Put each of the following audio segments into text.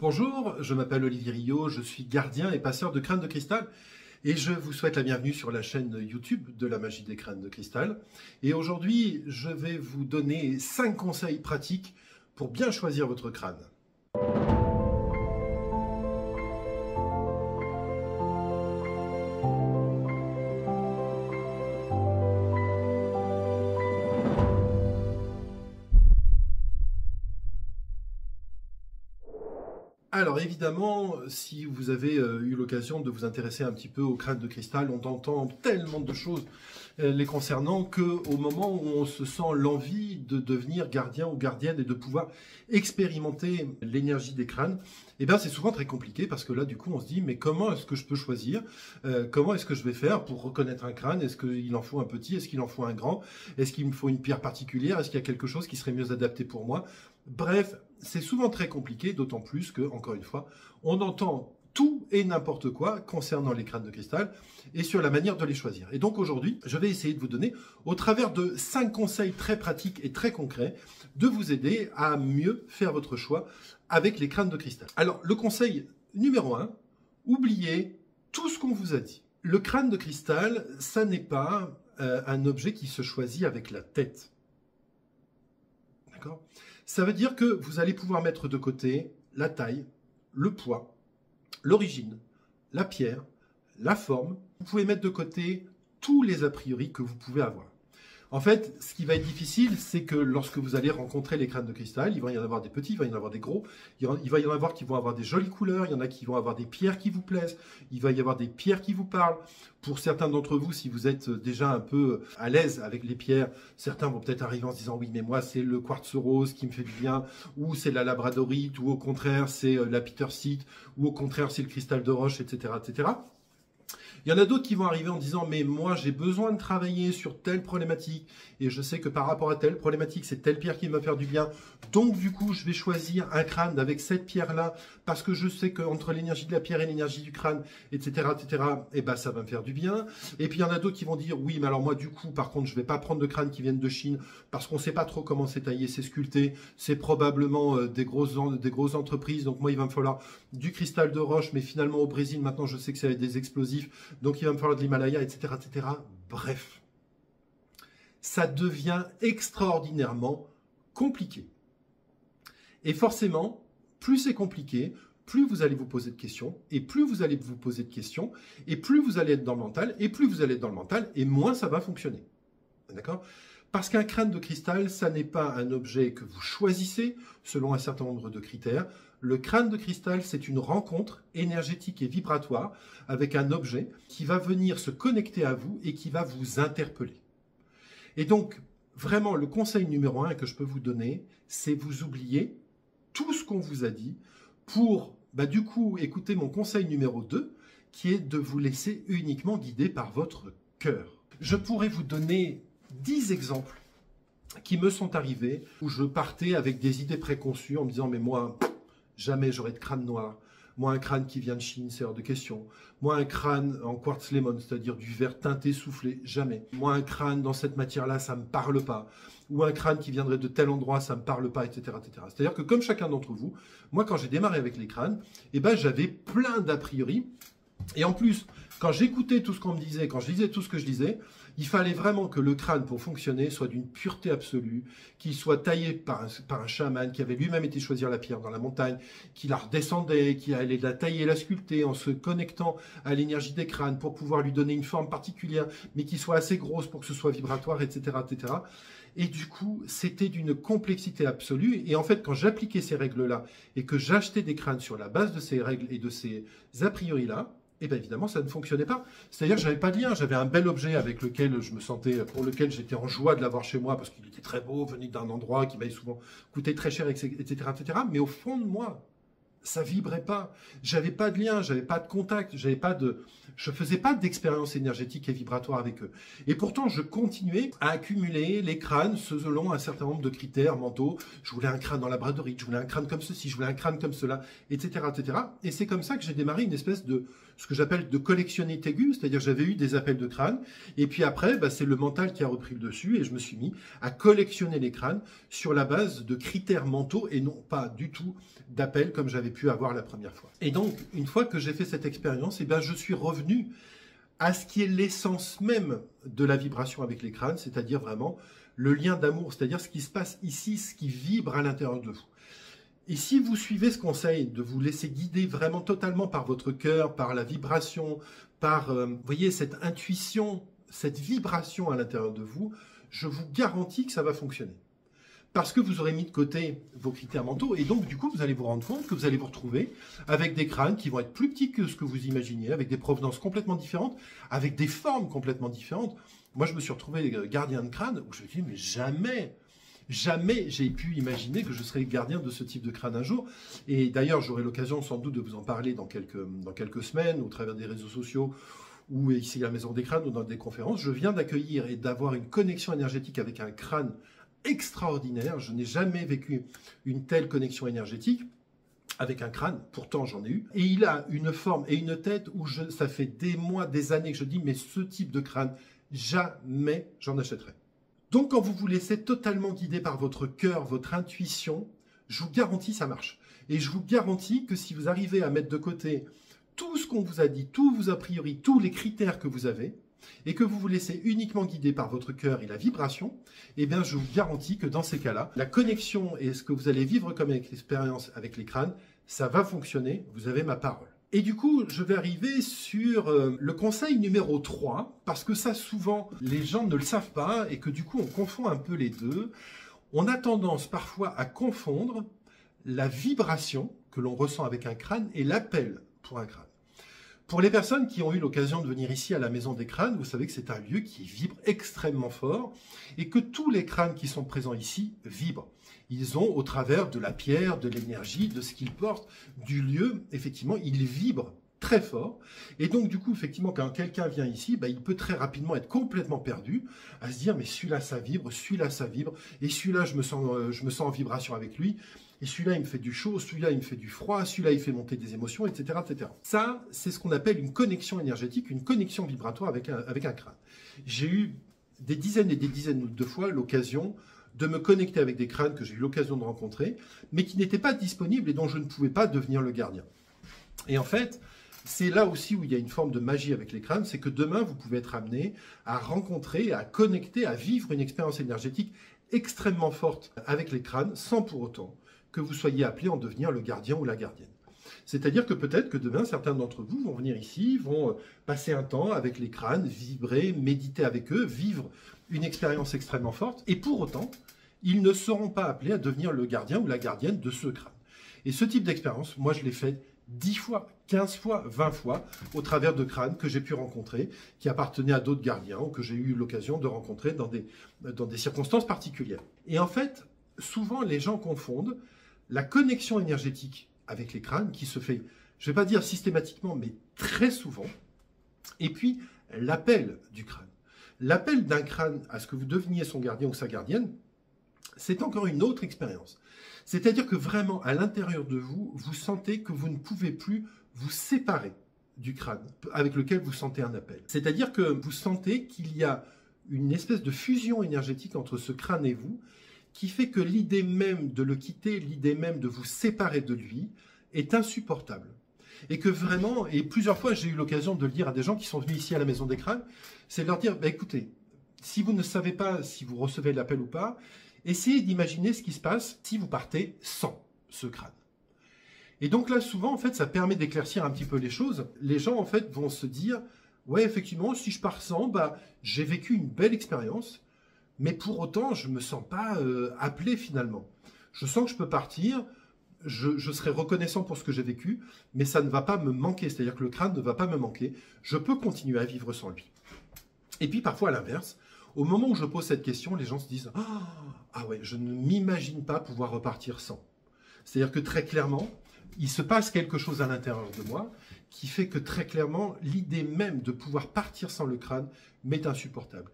Bonjour, je m'appelle Olivier Rio, je suis gardien et passeur de crânes de cristal et je vous souhaite la bienvenue sur la chaîne YouTube de la magie des crânes de cristal. Et aujourd'hui, je vais vous donner 5 conseils pratiques pour bien choisir votre crâne. Alors évidemment, si vous avez eu l'occasion de vous intéresser un petit peu aux crânes de cristal, on entend tellement de choses les concernant qu'au moment où on se sent l'envie de devenir gardien ou gardienne et de pouvoir expérimenter l'énergie des crânes, eh bien c'est souvent très compliqué parce que là du coup on se dit mais comment est-ce que je peux choisir, comment est-ce que je vais faire pour reconnaître un crâne, est-ce qu'il en faut un petit, est-ce qu'il en faut un grand, est-ce qu'il me faut une pierre particulière, est-ce qu'il y a quelque chose qui serait mieux adapté pour moi. Bref, c'est souvent très compliqué, d'autant plus que, encore une fois, on entend tout et n'importe quoi concernant les crânes de cristal et sur la manière de les choisir. Et donc aujourd'hui, je vais essayer de vous donner, au travers de 5 conseils très pratiques et très concrets, de vous aider à mieux faire votre choix avec les crânes de cristal. Alors, le conseil numéro 1, oubliez tout ce qu'on vous a dit. Le crâne de cristal, ça n'est pas un objet qui se choisit avec la tête. D'accord ? Ça veut dire que vous allez pouvoir mettre de côté la taille, le poids, l'origine, la pierre, la forme. Vous pouvez mettre de côté tous les a priori que vous pouvez avoir. En fait, ce qui va être difficile, c'est que lorsque vous allez rencontrer les crânes de cristal, il va y en avoir des petits, il va y en avoir des gros, il va y en avoir qui vont avoir des jolies couleurs, il y en a qui vont avoir des pierres qui vous plaisent, il va y avoir des pierres qui vous parlent. Pour certains d'entre vous, si vous êtes déjà un peu à l'aise avec les pierres, certains vont peut-être arriver en se disant « oui, mais moi, c'est le quartz rose qui me fait du bien », ou c'est la labradorite, ou au contraire, c'est la pittersite, ou au contraire, c'est le cristal de roche, etc., etc. Il y en a d'autres qui vont arriver en disant « mais moi j'ai besoin de travailler sur telle problématique et je sais que par rapport à telle problématique, c'est telle pierre qui va faire du bien. Donc du coup, je vais choisir un crâne avec cette pierre-là parce que je sais qu'entre l'énergie de la pierre et l'énergie du crâne, etc., et ben ça va me faire du bien. » Et puis il y en a d'autres qui vont dire « oui, mais alors moi du coup, par contre, je ne vais pas prendre de crânes qui viennent de Chine parce qu'on ne sait pas trop comment c'est taillé, c'est sculpté. C'est probablement des grosses entreprises. Donc moi, il va me falloir du cristal de roche, mais finalement au Brésil, maintenant je sais que ça va être des explosifs. Donc il va me falloir de l'Himalaya, etc., etc. Bref, ça devient extraordinairement compliqué. Et forcément, plus c'est compliqué, plus vous allez vous poser de questions, et plus vous allez vous poser de questions, et plus vous allez être dans le mental, et plus vous allez être dans le mental, et moins ça va fonctionner. D'accord ? Parce qu'un crâne de cristal, ça n'est pas un objet que vous choisissez selon un certain nombre de critères. Le crâne de cristal, c'est une rencontre énergétique et vibratoire avec un objet qui va venir se connecter à vous et qui va vous interpeller. Et donc, vraiment, le conseil numéro 1 que je peux vous donner, c'est vous oublier tout ce qu'on vous a dit pour, du coup, écouter mon conseil numéro 2, qui est de vous laisser uniquement guider par votre cœur. Je pourrais vous donner 10 exemples qui me sont arrivés où je partais avec des idées préconçues en me disant « mais moi, jamais j'aurai de crâne noir. Moi, un crâne qui vient de Chine, c'est hors de question. Moi, un crâne en quartz lemon, c'est-à-dire du verre teinté soufflé, jamais. Moi, un crâne dans cette matière-là, ça ne me parle pas. Ou un crâne qui viendrait de tel endroit, ça ne me parle pas, etc., etc. » C'est-à-dire que comme chacun d'entre vous, moi, quand j'ai démarré avec les crânes, j'avais plein d'a priori. Et en plus, quand j'écoutais tout ce qu'on me disait, quand je lisais tout ce que je lisais, il fallait vraiment que le crâne, pour fonctionner, soit d'une pureté absolue, qu'il soit taillé par un chaman qui avait lui-même été choisir la pierre dans la montagne, qui la redescendait, qui allait la tailler, la sculpter en se connectant à l'énergie des crânes pour pouvoir lui donner une forme particulière, mais qui soit assez grosse pour que ce soit vibratoire, etc., etc. Et du coup, c'était d'une complexité absolue. Et en fait, quand j'appliquais ces règles-là et que j'achetais des crânes sur la base de ces règles et de ces a priori-là, et bien évidemment, ça ne fonctionnait pas. C'est-à-dire que je n'avais pas de lien. J'avais un bel objet avec lequel je me sentais, pour lequel j'étais en joie de l'avoir chez moi parce qu'il était très beau, venu d'un endroit qui m'avait souvent coûté très cher, etc., etc. Mais au fond de moi, ça vibrait pas. J'avais pas de lien, j'avais pas de contact, je faisais pas d'expérience énergétique et vibratoire avec eux. Et pourtant, je continuais à accumuler les crânes selon un certain nombre de critères mentaux. Je voulais un crâne dans la labradorite, je voulais un crâne comme ceci, je voulais un crâne comme cela, etc., etc. Et c'est comme ça que j'ai démarré une espèce de, ce que j'appelle de collectionnite aiguë, c'est-à-dire j'avais eu des appels de crânes, et puis après, c'est le mental qui a repris le dessus, et je me suis mis à collectionner les crânes sur la base de critères mentaux, et non pas du tout d'appels comme j'avais pu avoir la première fois. Et donc, une fois que j'ai fait cette expérience, eh bien, je suis revenu à ce qui est l'essence même de la vibration avec les crânes, c'est-à-dire vraiment le lien d'amour, c'est-à-dire ce qui se passe ici, ce qui vibre à l'intérieur de vous. Et si vous suivez ce conseil de vous laisser guider vraiment totalement par votre cœur, par la vibration, par, vous voyez, cette intuition, cette vibration à l'intérieur de vous, je vous garantis que ça va fonctionner. Parce que vous aurez mis de côté vos critères mentaux et donc du coup vous allez vous rendre compte que vous allez vous retrouver avec des crânes qui vont être plus petits que ce que vous imaginez, avec des provenances complètement différentes, avec des formes complètement différentes. Moi je me suis retrouvé gardien de crâne où je me suis dit mais jamais j'ai pu imaginer que je serais gardien de ce type de crâne un jour. Et d'ailleurs, j'aurai l'occasion sans doute de vous en parler dans quelques semaines, au travers des réseaux sociaux, ou ici à la Maison des Crânes, ou dans des conférences. Je viens d'accueillir et d'avoir une connexion énergétique avec un crâne extraordinaire. Je n'ai jamais vécu une telle connexion énergétique avec un crâne, pourtant j'en ai eu. Et il a une forme et une tête où ça fait des mois, des années que je dis, mais ce type de crâne, jamais j'en achèterai. Donc, quand vous vous laissez totalement guider par votre cœur, votre intuition, je vous garantis, ça marche. Et je vous garantis que si vous arrivez à mettre de côté tout ce qu'on vous a dit, tous vos a priori, tous les critères que vous avez, et que vous vous laissez uniquement guider par votre cœur et la vibration, eh bien, je vous garantis que dans ces cas-là, la connexion et ce que vous allez vivre comme expérience avec les crânes, ça va fonctionner, vous avez ma parole. Et du coup, je vais arriver sur le conseil numéro 3, parce que ça, souvent, les gens ne le savent pas, et que du coup, on confond un peu les deux. On a tendance parfois à confondre la vibration que l'on ressent avec un crâne et l'appel pour un crâne. Pour les personnes qui ont eu l'occasion de venir ici à la Maison des Crânes, vous savez que c'est un lieu qui vibre extrêmement fort, et que tous les crânes qui sont présents ici vibrent. Ils ont, au travers de la pierre, de l'énergie, de ce qu'ils portent, du lieu, effectivement, ils vibrent très fort. Et donc, du coup, effectivement, quand quelqu'un vient ici, il peut très rapidement être complètement perdu, à se dire, mais celui-là, ça vibre, et celui-là, je me sens en vibration avec lui, et celui-là, il me fait du chaud, celui-là, il me fait du froid, celui-là, il fait monter des émotions, etc., etc. Ça, c'est ce qu'on appelle une connexion énergétique, une connexion vibratoire avec un crâne. J'ai eu des dizaines et des dizaines de fois l'occasion de me connecter avec des crânes que j'ai eu l'occasion de rencontrer, mais qui n'étaient pas disponibles et dont je ne pouvais pas devenir le gardien. Et en fait, c'est là aussi où il y a une forme de magie avec les crânes, c'est que demain, vous pouvez être amené à rencontrer, à connecter, à vivre une expérience énergétique extrêmement forte avec les crânes, sans pour autant que vous soyez appelé à en devenir le gardien ou la gardienne. C'est-à-dire que peut-être que demain, certains d'entre vous vont venir ici, vont passer un temps avec les crânes, vibrer, méditer avec eux, vivre une expérience extrêmement forte, et pour autant, ils ne seront pas appelés à devenir le gardien ou la gardienne de ce crâne. Et ce type d'expérience, moi je l'ai fait 10 fois, 15 fois, 20 fois, au travers de crânes que j'ai pu rencontrer, qui appartenaient à d'autres gardiens, ou que j'ai eu l'occasion de rencontrer dans des circonstances particulières. Et en fait, souvent les gens confondent la connexion énergétique avec les crânes, qui se fait, je ne vais pas dire systématiquement, mais très souvent, et puis l'appel du crâne. L'appel d'un crâne à ce que vous deveniez son gardien ou sa gardienne, c'est encore une autre expérience. C'est-à-dire que vraiment, à l'intérieur de vous, vous sentez que vous ne pouvez plus vous séparer du crâne avec lequel vous sentez un appel. C'est-à-dire que vous sentez qu'il y a une espèce de fusion énergétique entre ce crâne et vous, qui fait que l'idée même de le quitter, l'idée même de vous séparer de lui, est insupportable. Et que vraiment, et plusieurs fois j'ai eu l'occasion de le dire à des gens qui sont venus ici à la Maison des Crânes, c'est de leur dire, écoutez, si vous ne savez pas si vous recevez l'appel ou pas, essayez d'imaginer ce qui se passe si vous partez sans ce crâne. Et donc là, souvent, en fait, ça permet d'éclaircir un petit peu les choses. Les gens, en fait, vont se dire, ouais, effectivement, si je pars sans, j'ai vécu une belle expérience, mais pour autant, je ne me sens pas appelé finalement. Je sens que je peux partir, je serai reconnaissant pour ce que j'ai vécu, mais ça ne va pas me manquer, c'est-à-dire que le crâne ne va pas me manquer. Je peux continuer à vivre sans lui. Et puis parfois, à l'inverse, au moment où je pose cette question, les gens se disent « Ah ouais, je ne m'imagine pas pouvoir repartir sans ». C'est-à-dire que très clairement, il se passe quelque chose à l'intérieur de moi qui fait que très clairement, l'idée même de pouvoir partir sans le crâne m'est insupportable.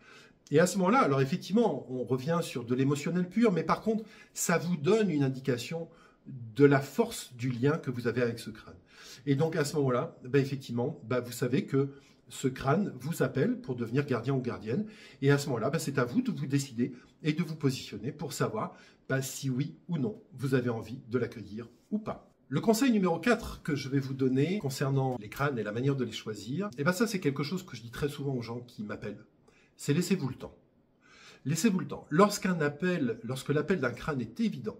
Et à ce moment-là, alors effectivement, on revient sur de l'émotionnel pur, mais par contre, ça vous donne une indication de la force du lien que vous avez avec ce crâne. Et donc à ce moment-là, effectivement, vous savez que ce crâne vous appelle pour devenir gardien ou gardienne. Et à ce moment-là, c'est à vous de vous décider et de vous positionner pour savoir si oui ou non vous avez envie de l'accueillir ou pas. Le conseil numéro 4 que je vais vous donner concernant les crânes et la manière de les choisir, et bien ça c'est quelque chose que je dis très souvent aux gens qui m'appellent. C'est laissez-vous le temps. Laissez-vous le temps. Lorsque l'appel d'un crâne est évident,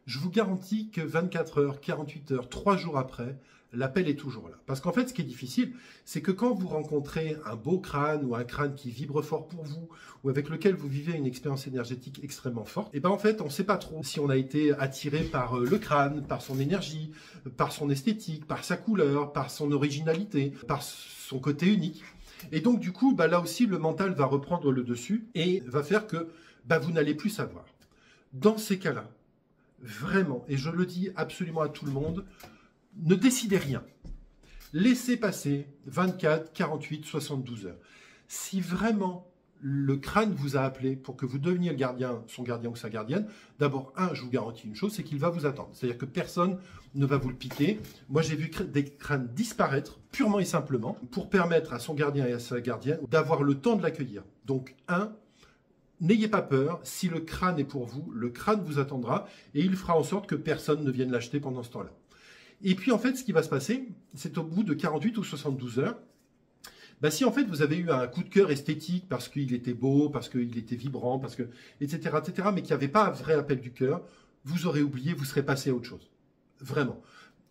je vous garantis que 24 heures, 48 heures, 3 jours après, l'appel est toujours là. Parce qu'en fait, ce qui est difficile, c'est que quand vous rencontrez un beau crâne ou un crâne qui vibre fort pour vous, ou avec lequel vous vivez une expérience énergétique extrêmement forte, et ben en fait, on ne sait pas trop si on a été attiré par le crâne, par son énergie, par son esthétique, par sa couleur, par son originalité, par son côté unique. Et donc, du coup, là aussi, le mental va reprendre le dessus et va faire que vous n'allez plus savoir. Dans ces cas-là, vraiment, et je le dis absolument à tout le monde, ne décidez rien. Laissez passer 24, 48, 72 heures. Si vraiment le crâne vous a appelé pour que vous deveniez le gardien, son gardien ou sa gardienne, d'abord, je vous garantis une chose, c'est qu'il va vous attendre. C'est-à-dire que personne ne va vous le piquer. Moi, j'ai vu des crânes disparaître, purement et simplement, pour permettre à son gardien et à sa gardienne d'avoir le temps de l'accueillir. Donc, n'ayez pas peur, si le crâne est pour vous, le crâne vous attendra et il fera en sorte que personne ne vienne l'acheter pendant ce temps-là. Et puis en fait, ce qui va se passer, c'est au bout de 48 ou 72 heures, si en fait vous avez eu un coup de cœur esthétique parce qu'il était beau, parce qu'il était vibrant, parce que etc., mais qu'il n'y avait pas un vrai appel du cœur, vous aurez oublié, vous serez passé à autre chose. Vraiment.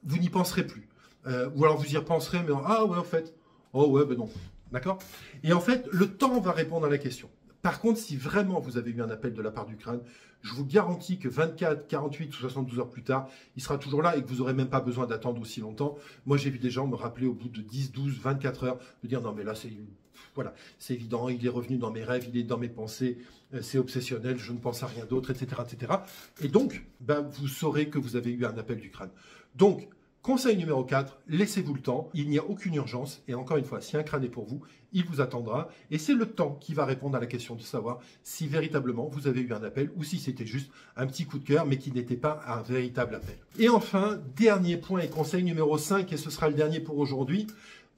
Vous n'y penserez plus. Ou alors vous y repenserez, mais ouais en fait, oh ouais non. D'accord? Et en fait, le temps va répondre à la question. Par contre, si vraiment vous avez eu un appel de la part du crâne, je vous garantis que 24, 48 ou 72 heures plus tard, il sera toujours là et que vous n'aurez même pas besoin d'attendre aussi longtemps. Moi, j'ai vu des gens me rappeler au bout de 10, 12, 24 heures, me dire non mais là, c'est évident, il est revenu dans mes rêves, il est dans mes pensées, c'est obsessionnel, je ne pense à rien d'autre, etc., etc. Et donc, vous saurez que vous avez eu un appel du crâne. Donc, conseil numéro 4, laissez-vous le temps, il n'y a aucune urgence, et encore une fois, si un crâne est pour vous, il vous attendra, et c'est le temps qui va répondre à la question de savoir si véritablement vous avez eu un appel, ou si c'était juste un petit coup de cœur, mais qui n'était pas un véritable appel. Et enfin, dernier point et conseil numéro 5, et ce sera le dernier pour aujourd'hui,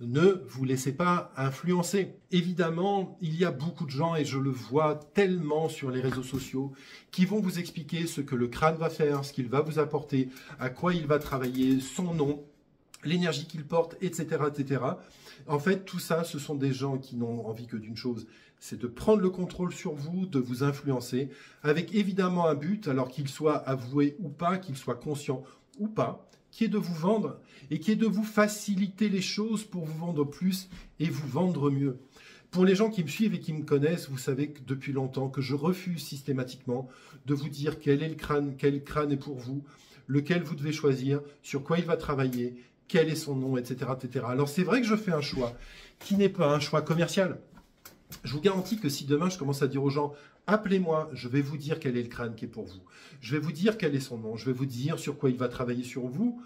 ne vous laissez pas influencer. Évidemment, il y a beaucoup de gens, et je le vois tellement sur les réseaux sociaux, qui vont vous expliquer ce que le crâne va faire, ce qu'il va vous apporter, à quoi il va travailler, son nom, l'énergie qu'il porte, etc., etc. En fait, tout ça, ce sont des gens qui n'ont envie que d'une chose, c'est de prendre le contrôle sur vous, de vous influencer, avec évidemment un but, alors qu'il soit avoué ou pas, qu'il soit conscient ou pas, qui est de vous vendre et qui est de vous faciliter les choses pour vous vendre plus et vous vendre mieux. Pour les gens qui me suivent et qui me connaissent, vous savez que depuis longtemps que je refuse systématiquement de vous dire quel est le crâne, quel crâne est pour vous, lequel vous devez choisir, sur quoi il va travailler, quel est son nom, etc., etc. Alors c'est vrai que je fais un choix qui n'est pas un choix commercial. Je vous garantis que si demain je commence à dire aux gens « Appelez-moi, je vais vous dire quel est le crâne qui est pour vous. Je vais vous dire quel est son nom. Je vais vous dire sur quoi il va travailler sur vous. »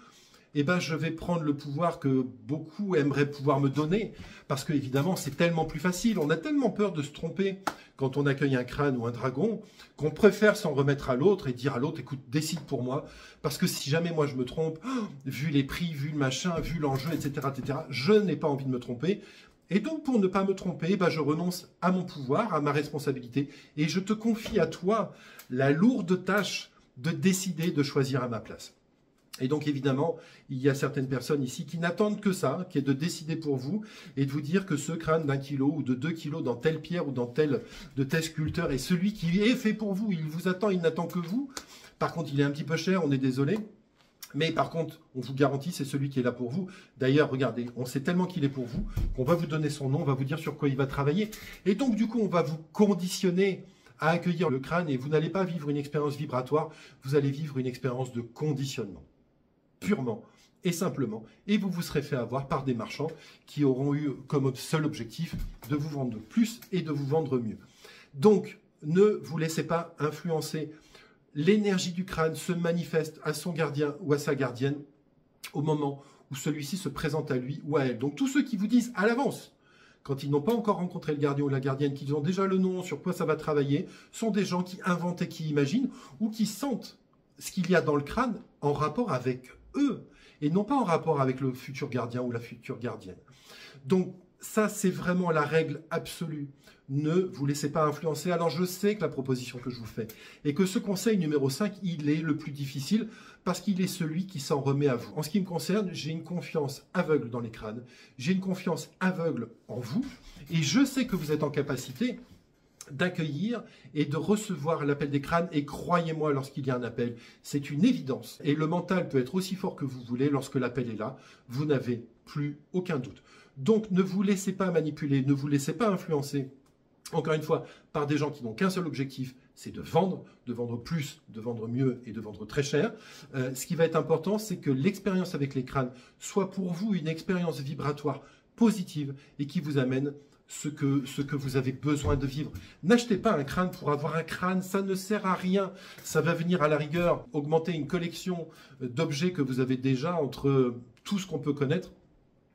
je vais prendre le pouvoir que beaucoup aimeraient pouvoir me donner. Parce que, évidemment, c'est tellement plus facile. On a tellement peur de se tromper quand on accueille un crâne ou un dragon qu'on préfère s'en remettre à l'autre et dire à l'autre « Écoute, décide pour moi. » Parce que si jamais moi je me trompe, vu les prix, vu le machin, vu l'enjeu, etc., je n'ai pas envie de me tromper. Et donc, pour ne pas me tromper, je renonce à mon pouvoir, à ma responsabilité, et je te confie à toi la lourde tâche de décider, de choisir à ma place. Et donc, évidemment, il y a certaines personnes ici qui n'attendent que ça, qui est de décider pour vous, et de vous dire que ce crâne d'1 kilo ou de 2 kilos dans telle pierre ou dans tel sculpteur est celui qui est fait pour vous. Il vous attend, il n'attend que vous. Par contre, il est un petit peu cher, on est désolé. Mais par contre, on vous garantit, c'est celui qui est là pour vous. D'ailleurs, regardez, on sait tellement qu'il est pour vous qu'on va vous donner son nom, on va vous dire sur quoi il va travailler. Et donc, du coup, on va vous conditionner à accueillir le crâne et vous n'allez pas vivre une expérience vibratoire, vous allez vivre une expérience de conditionnement, purement et simplement. Et vous vous serez fait avoir par des marchands qui auront eu comme seul objectif de vous vendre plus et de vous vendre mieux. Donc, ne vous laissez pas influencer. L'énergie du crâne se manifeste à son gardien ou à sa gardienne au moment où celui-ci se présente à lui ou à elle. Donc tous ceux qui vous disent à l'avance, quand ils n'ont pas encore rencontré le gardien ou la gardienne, qu'ils ont déjà le nom, sur quoi ça va travailler, sont des gens qui inventent et qui imaginent ou qui sentent ce qu'il y a dans le crâne en rapport avec eux et non pas en rapport avec le futur gardien ou la future gardienne. Donc Ça, c'est vraiment la règle absolue. Ne vous laissez pas influencer. Alors, je sais que la proposition que je vous fais et que ce conseil numéro 5, il est le plus difficile parce qu'il est celui qui s'en remet à vous. En ce qui me concerne, j'ai une confiance aveugle dans les crânes. J'ai une confiance aveugle en vous et je sais que vous êtes en capacité d'accueillir et de recevoir l'appel des crânes. Et croyez-moi, lorsqu'il y a un appel, c'est une évidence. Et le mental peut être aussi fort que vous voulez. Lorsque l'appel est là, vous n'avez plus aucun doute. Donc, ne vous laissez pas manipuler, ne vous laissez pas influencer, encore une fois, par des gens qui n'ont qu'un seul objectif, c'est de vendre plus, de vendre mieux et de vendre très cher. Ce qui va être important, c'est que l'expérience avec les crânes soit pour vous une expérience vibratoire positive et qui vous amène ce que vous avez besoin de vivre. N'achetez pas un crâne pour avoir un crâne, ça ne sert à rien. Ça va venir à la rigueur augmenter une collection d'objets que vous avez déjà entre tout ce qu'on peut connaître.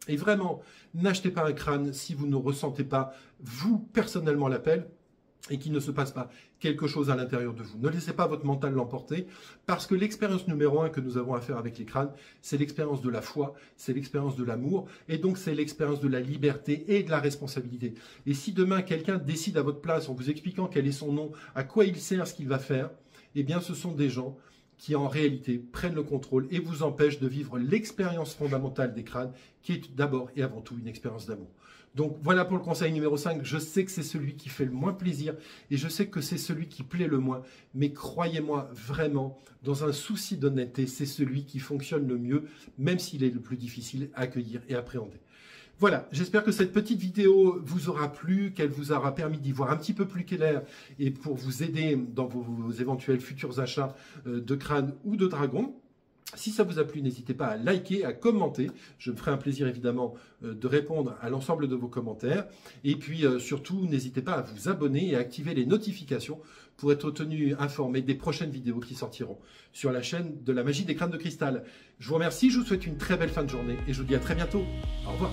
Et vraiment, n'achetez pas un crâne si vous ne ressentez pas, vous, personnellement, l'appel et qu'il ne se passe pas quelque chose à l'intérieur de vous. Ne laissez pas votre mental l'emporter parce que l'expérience numéro 1 que nous avons à faire avec les crânes, c'est l'expérience de la foi, c'est l'expérience de l'amour et donc c'est l'expérience de la liberté et de la responsabilité. Et si demain, quelqu'un décide à votre place en vous expliquant quel est son nom, à quoi il sert, ce qu'il va faire, eh bien, ce sont des gens qui en réalité prennent le contrôle et vous empêchent de vivre l'expérience fondamentale des crânes, qui est d'abord et avant tout une expérience d'amour. Donc voilà pour le conseil numéro 5, je sais que c'est celui qui fait le moins plaisir et je sais que c'est celui qui plaît le moins, mais croyez-moi vraiment, dans un souci d'honnêteté, c'est celui qui fonctionne le mieux, même s'il est le plus difficile à accueillir et appréhender. Voilà, j'espère que cette petite vidéo vous aura plu, qu'elle vous aura permis d'y voir un petit peu plus clair et pour vous aider dans vos éventuels futurs achats de crâne ou de dragon. Si ça vous a plu, n'hésitez pas à liker, à commenter. Je me ferai un plaisir évidemment de répondre à l'ensemble de vos commentaires. Et puis surtout, n'hésitez pas à vous abonner et à activer les notifications pour être tenu informé des prochaines vidéos qui sortiront sur la chaîne de la magie des crânes de cristal. Je vous remercie, je vous souhaite une très belle fin de journée et je vous dis à très bientôt. Au revoir.